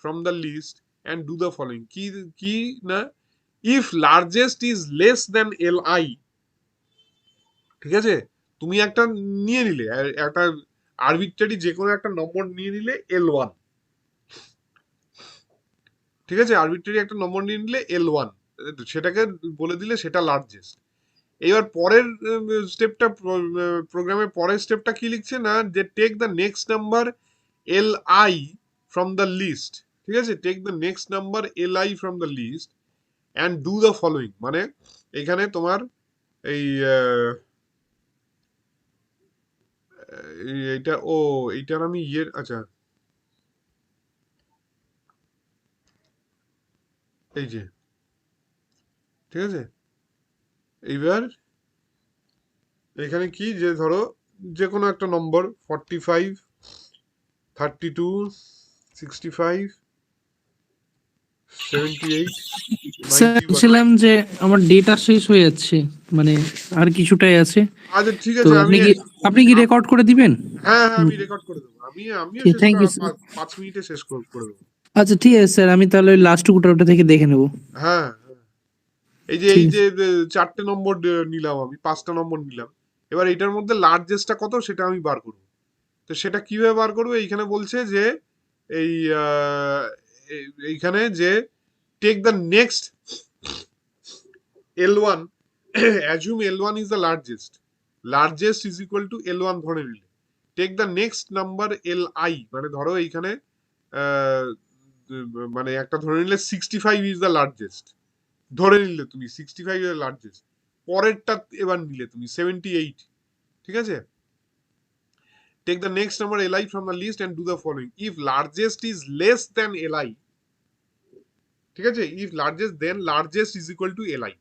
from the list and do the following, কি কি না, if largest is less than Li, ঠিক আছে, তুমি একটা নিয়ে নিলে একটা আরবিট্রারি যে কোনো একটা নম্বর নিয়ে নিলে L1, ঠিক আছে, আরবিট্রারি একটা নম্বর নিয়ে নিলে L1, সেটাকে বলে দিলে সেটা লার্জেস্ট। এবার পরের স্টেপটা, প্রোগ্রামের পরের স্টেপটা কি লিখছে না, যে take the next number Li from the list, ঠিক আছে, take the next number Li from the list and do the following, মানে এখানে তোমার এই এইটা এইটার আমি আচ্ছা এই যে, ঠিক আছে, এইবার এখানে কি, যে ধরো যে কোনো একটা নম্বর 45 32 65 78 স্যার 91। বলছিলাম যে আমার ডেটা শেষ হয়ে যাচ্ছে, মানে আর কিছুটাই আছে। আচ্ছা ঠিক তো আছে, আপনি কি রেকর্ড করে দিবেন? হ্যাঁ হ্যাঁ আমি রেকর্ড করে দেবো, আমিও শেষ থ্যাংক করা ইউ। 5 মিনিটে শেষ করে দেবো। আচ্ছা ঠিক আছে স্যার, আমি তাহলে ওই লাস্ট ওটা থেকে দেখে নেবো। হ্যাঁ হ্যাঁ। এই যে ঠিক আছে। 4টে নম্বর নিলাম, আমি 5টা নম্বর নিলাম, এবার এটার মধ্যে লার্জেস্টটা কত সেটা আমি বার করবো। তো সেটা কিভাবে বার করবো, এইখানে বলছে যে এই এইখানে যে take the next L1, assume L1 is the largest, largest is equal to L1 ধরে নিলে, take the next number Li, মানে ধরো এইখানে মানে একটা ধরে নিলে 65 ইজ দ্য লার্জেস্ট, ধরে নিলে তুমি 65 ইজ দ্য লার্জেস্ট, পরেরটা এবার নিলে তুমি 78, ঠিক আছে, take the next number Li from the list and do the following, if largest is less than Li, ঠিক আছে, if largest then largest is equal to Li,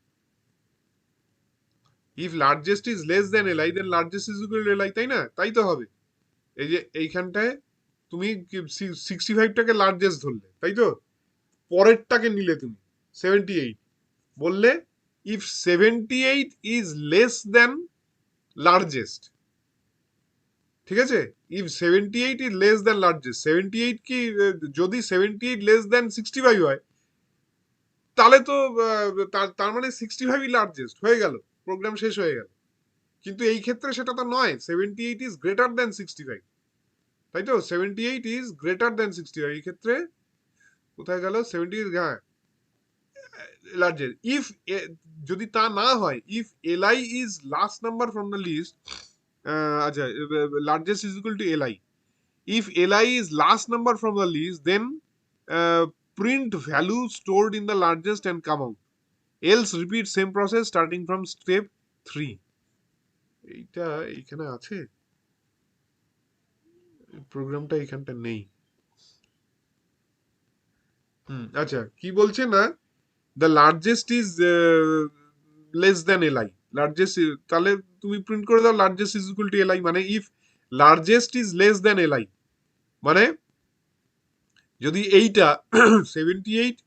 if largest is less then Li then largest is equal to Li, তাই না, তাই তো হবে। এই যে এইখানটায় তুমি 65টাকে লার্জেস্ট ধরলে, তাই তো, পরেরটাকে নিলে তুমি 78, বললে if 78 is less then largest, ঠিক আছে, if 78 is less then largest, 78 কি যদি 78 লেস দেন 65 হয়, তাহলে তো তার মানে 65ই লার্জেস্ট হয়ে গেল, প্রোগ্রাম শেষ হয়ে গেল। কিন্তু এই ক্ষেত্রে সেটা তো নয়, 78 ইজ গ্রেটার দেন 65, তাই তো, 78 ইজ গ্রেটার দেন 65, এই ক্ষেত্রে কোথায় গেল 70, হ্যাঁ লার্জেস্ট, ইফ যদি তা না হয়, if Li is last number from the list, আচ্ছা, largest is equal to Li, if Li is last number from the list, then print value stored in the largest and come out, else repeat same process starting from step 3, এইটা এখানে আছে, প্রোগ্রামটা এখানটা নেই। আচ্ছা কি বলছে না, the largest is less than Li, largest তাহলে তুমি প্রিন্ট করে দাও largest is equal to Li, মানে if largest is less than Li, মানে যদি এইটা 78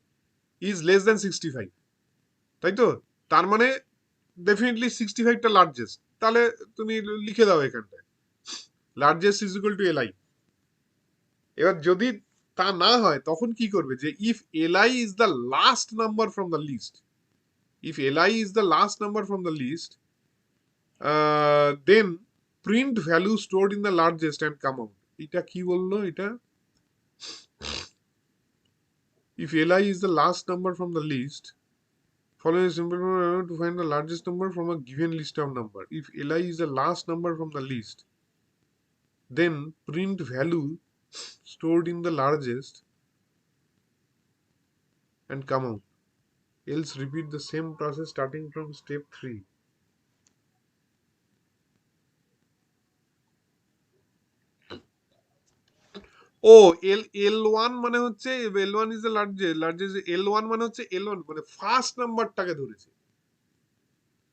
is less than 65, তাই তো, তার মানে ডেফিনেটলি 65টা লার্জেস্ট, তাহলে তুমি লিখে দাও এখানটায় largest is equal to Li। এবার যদি তা না হয় তখন কি করবে, যে if Li is the last number from the list, if Li is the last number from the list, then print value stored in the largest and come out, এটা কি বললো এটা, if Li is the last number from the list, follow a simple program to find the largest number from a given list of number, if Li is the last number from the list, then print value stored in the largest and come out, Else repeat the same process starting from step 3. O L1 মানে হচ্ছে L1 is the largest L1 মানে হচ্ছে L1 মানে first নাম্বারটাকে ধরেছে,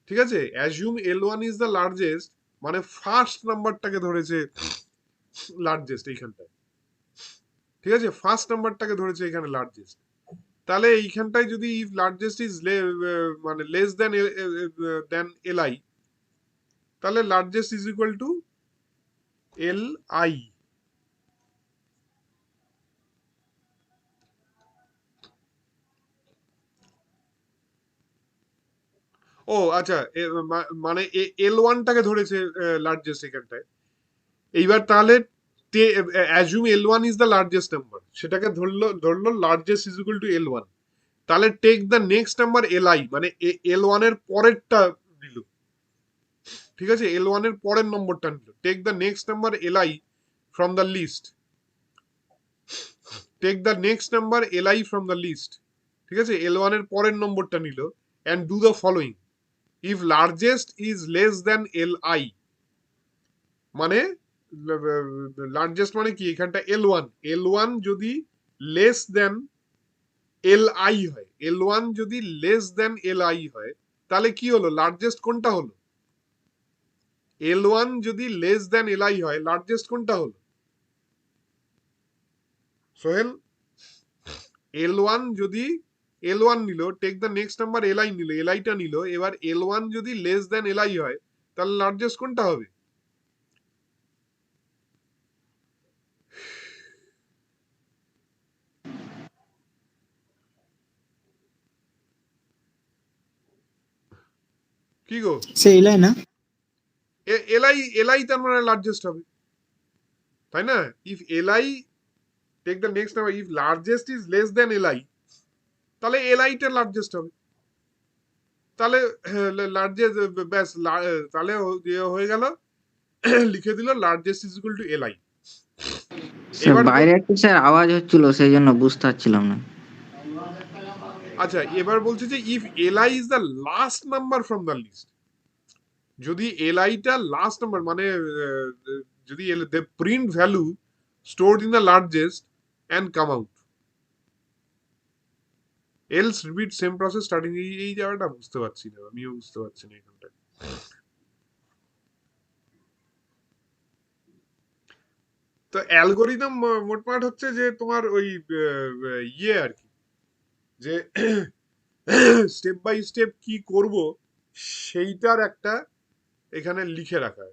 ঠিক আছে? Assume L1 is the largest মানে first নাম্বারটাকে ধরেছে লার্জেস্ট এইখানটায়, ঠিক আছে? ফার্স্ট নাম্বারটাকে ধরেছে এখানে লার্জেস্ট। তাহলে এইখানটায় যদি ইফ লার্জেস্ট ইজ মানে লেস দেন এল আই, তাহলে largest is equal to L I. ও আচ্ছা, মানে L1টাকে ধরেছে লার্জেস্ট এখানটায়। এইবার তাহলে assume L1 is the largest number, সেটাকে ধরলো largest is equal to L1। তাহলে take the next number Li, মানে L1 এর পরেরটা নিল, ঠিক আছে? L1 এর পরের নম্বরটা নিল। Take the next number Li from the list, take the next number Li from the list, ঠিক আছে? L1 এর পরের নম্বরটা নিল and do the following. If largest is less than Li, মানে লার্জেস্ট মানে কি এখানটা L1, L1 যদি লেস দেন Li হয়, L1 যদি লেস দেন Li হয়, তাহলে কি হলো? লার্জেস্ট কোনটা হলো? L1 যদি লেস দেন Li হয়, লার্জেস্ট কোনটা হলো সোহেল? L1 যদি L1 নিল, take the next number Li নিল, Liটা নিল, এবার L1 যদি লেস দেন Li হয়, তাহলে লার্জেস্ট কোনটা হবে? কি গো? সে এলাই না? Li তার মানে লার্জেস্ট হবে, তাই না? If Li take the next number, if largest is less then Li, তাহলে Liটা লার্জেস্ট হবে। তাহলে লার্জেস্ট, ব্যাস তাহলে হয়ে গেল, লিখে দিল largest is equal to Li। Sir এবার বাইরে একটু স্যার আওয়াজ হচ্ছিল, সেই জন্য বুঝতে পারছিলাম না। আচ্ছা, এবার বলছে যে if Li is the last number from the list, যদি Liটা লাস্ট নাম্বার মানে যদি the print value stored in the largest and come out, else repeat same process starting। এই জায়গাটা বুঝতে পারছি না, আমিও বুঝতে পারছি না এখানটা। তো অ্যালগোরিদম মোটমাট হচ্ছে যে তোমার ওই ইয়ে আর কি, যে স্টেপ বাই স্টেপ কি করব সেইটার একটা এখানে লিখে রাখা,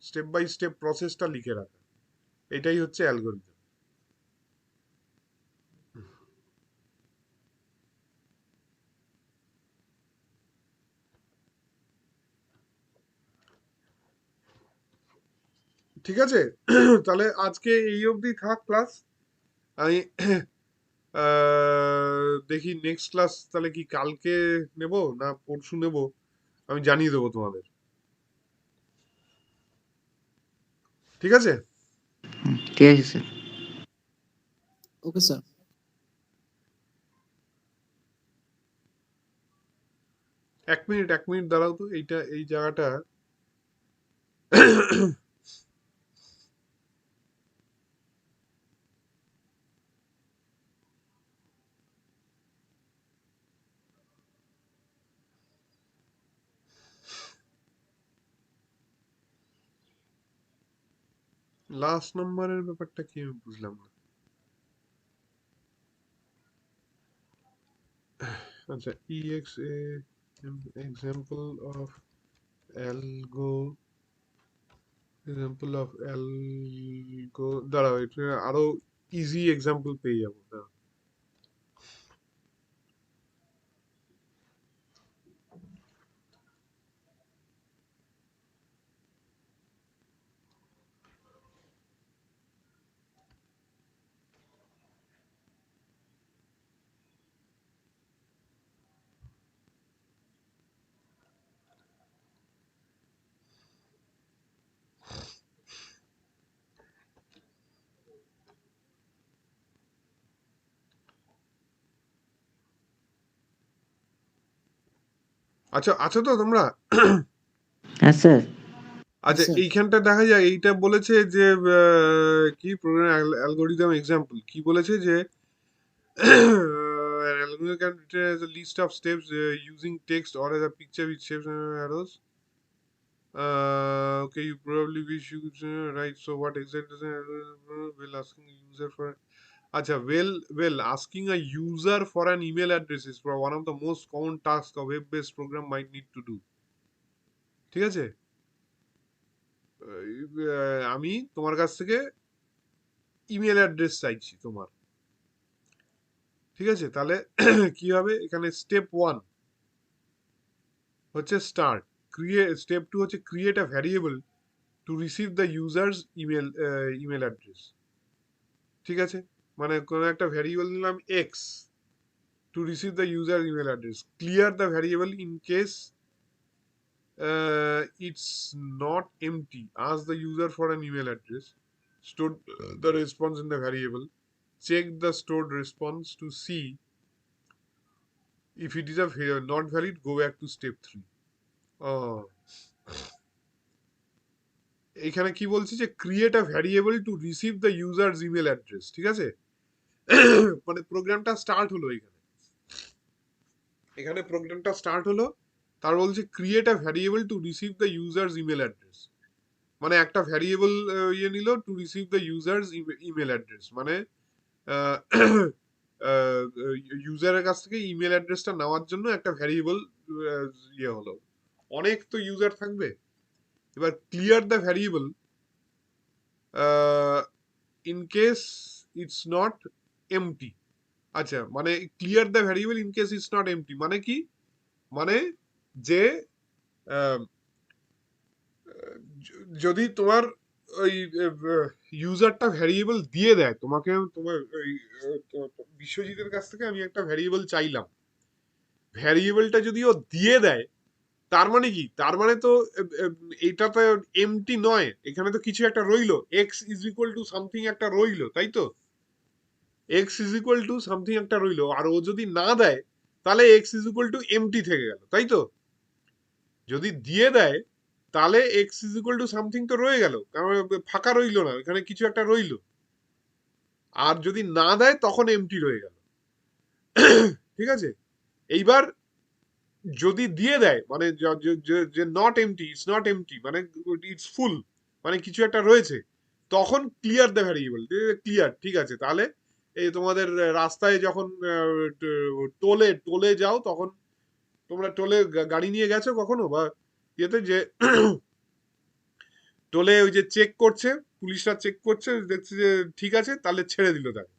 স্টেপ বাই স্টেপ প্রসেসটা লিখে রাখা, এটাই হচ্ছে অ্যালগোরিদম। ঠিক আছে? তাহলে আজকে এই অবধি থাক ক্লাস। আমি দেখি নেক্সট ক্লাস তাহলে কি কালকে নেব না পরশু নেব, আমি জানিয়ে দেবো তোমাদের, ঠিক আছে? ঠিক আছে স্যার। Okay sir. এক মিনিট দাঁড়াও তো, এইটা এই জায়গাটা লাস্ট নাম্বারের ব্যাপারটা কি আমি বুঝলাম না। আচ্ছা, exa example of algo, example of algo, দাঁড়াও এটা আরো ইজি এক্সাম্পল পেয়ে যাবো, দাঁড়াও। আচ্ছা আচ্ছা, তো তোমরা হ্যাঁ স্যার। আচ্ছা স্যার এইখানটা দেখা যায় এইটা বলেছে যে কি প্রোগ্রাম অ্যালগোরিদম এক্সাম্পল কি বলেছে যে an algorithm can return as a list of steps using text or as a picture with shapes and arrows. Okay, you probably wish you could right. So what exactly is an algorithm? Well, asking a user for acha well asking a user for an email address is for one of the most common tasks a web-based program might need to do. ঠিক আছে, আমি তোমার কাছ থেকে email address চাইছি তোমার, ঠিক আছে, তাহলে কি হবে এখানে স্টেপ 1 হচ্ছে স্টার্ট, ক্রিয়েট, স্টেপ 2 হচ্ছে create a variable to receive the users email address, ঠিক আছে, মানে কোনো একটা ভ্যারিয়েবল নিলাম x two receive the user email address, clear the variable in case it's not empty, ask the user for an email address, store the response in the variable, check the stored response to see if it is not valid, go back to step 3. এখানে কি বলছি যে create a variable to receive the user's email address, ঠিক আছে, মানে প্রোগ্রামটা start হলো এখানে, এখানে প্রোগ্রামটা স্টার্ট হলো, তার বলছে create a variable to receive the user's email address, মানে একটা ভ্যারিয়েবল ইয়ে নিল to receive the user's email address, মানে ইউজারের কাছ থেকে ইমেল অ্যাড্রেসটা নেওয়ার জন্য একটা ভ্যারিয়েবল ইয়ে হলো, অনেক তো ইউজার থাকবে, এবার clear the variable in case it's not empty, আচ্ছা মানে clear the variable in case it's not empty মানে কি, মানে যে যদি তোমার ওই ইউজারটা ভ্যারিয়েবল দিয়ে দেয় তোমাকে, তোমার ওই বিশ্বজিতের কাছ থেকে আমি একটা ভ্যারিয়েবল চাইলাম, ভ্যারিয়েবলটা যদি ও দিয়ে দেয় তার মানে কি, তার মানে তো এটা তো এমটি নয়, এখানে তো কিছু একটা রইলো, X is equal to something একটা রইলো, তাই তো, X is equal to something একটা রইলো, আর ও যদি না দেয় তাহলে X is equal to empty থেকে গেল, তাই তো, যদি দিয়ে দেয় তাহলে X is equal to something তো রয়ে গেল, কারণ ফাঁকা রইলো না, এখানে কিছু একটা রইলো, আর যদি না দেয় তখন এমটি রয়ে গেল, ঠিক আছে, এইবার যদি দিয়ে দেয় মানে যে not empty, it's not empty মানে ইটস ফুল, মানে কিছু একটা রয়েছে, তখন ক্লিয়ার দ্য ভ্যারিয়েবল, ক্লিয়ার, ঠিক আছে, তাহলে এই তোমাদের রাস্তায় যখন টোলে টোলে যাও, তখন তোমরা টোলে গাড়ি নিয়ে গেছো কখনো, বা ইয়েতে যে টোলে ওই যে চেক করছে, পুলিশরা চেক করছে, দেখছে যে ঠিক আছে, তাহলে ছেড়ে দিল তাকে,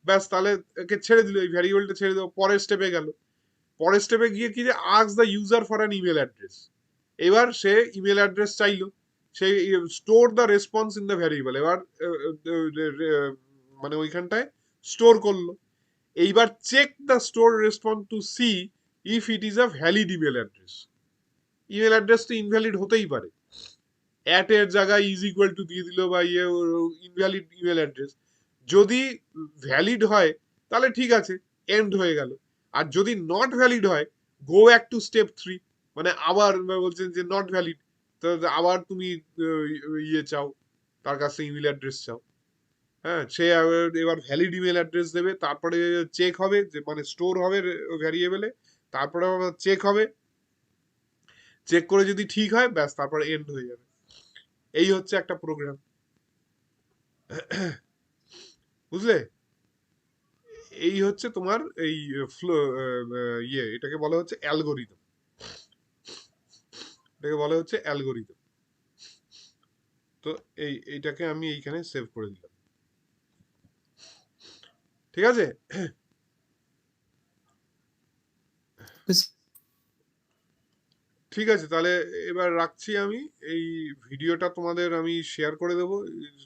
ব্যাস, তাহলে একে ছেড়ে দিল, এই ভ্যারিয়েবলটা ছেড়ে দেবো, পরের স্টেপে গেল, পরের স্টেপে গিয়ে কি যে ask the user for an email address, এবার সে ইমেল অ্যাড্রেস চাইলো, সেই store the response in the variable, এবার মানে ওইখানটায় স্টোর করলো, এইবার check the store response to see if it is a valid email address, email address তো ইনভ্যালিড হতেই পারে, অ্যাট এর জায়গায় ইজ ইকুয়াল টু দিয়ে দিল, বা ইয়ে ইনভ্যালিড ইমেল অ্যাড্রেস, যদি ভ্যালিড হয় তাহলে ঠিক আছে, এন্ড হয়ে গেল, আর যদি নট ভ্যালিড হয় গো ব্যাক টু স্টেপ 3, মানে আবার বলছেন যে নট ভ্যালিড, তো আবার তুমি ইয়ে চাও, তার কাছে ইমেল অ্যাড্রেস চাও, হ্যাঁ, সে এবার ভ্যালিড ইমেল অ্যাড্রেস দেবে, তারপরে চেক হবে, যে মানে স্টোর হবে ভ্যারিয়েবলে, তারপরে চেক হবে, চেক করে যদি ঠিক হয় ব্যাস, তারপরে এন্ড হয়ে যাবে, এই হচ্ছে একটা প্রোগ্রাম, বুঝলে, এই হচ্ছে তোমার এই ফ্লো, ইয়ে, এটাকে বলা হচ্ছে অ্যালগোরিদম, এটাকে বলা হচ্ছে অ্যালগোরিদম, তো এইটাকে আমি এইখানে সেভ করে দিলাম, ঠিক আছে, ঠিক আছে, তাহলে এবার রাখছি আমি, এই ভিডিওটা তোমাদের আমি শেয়ার করে দেবো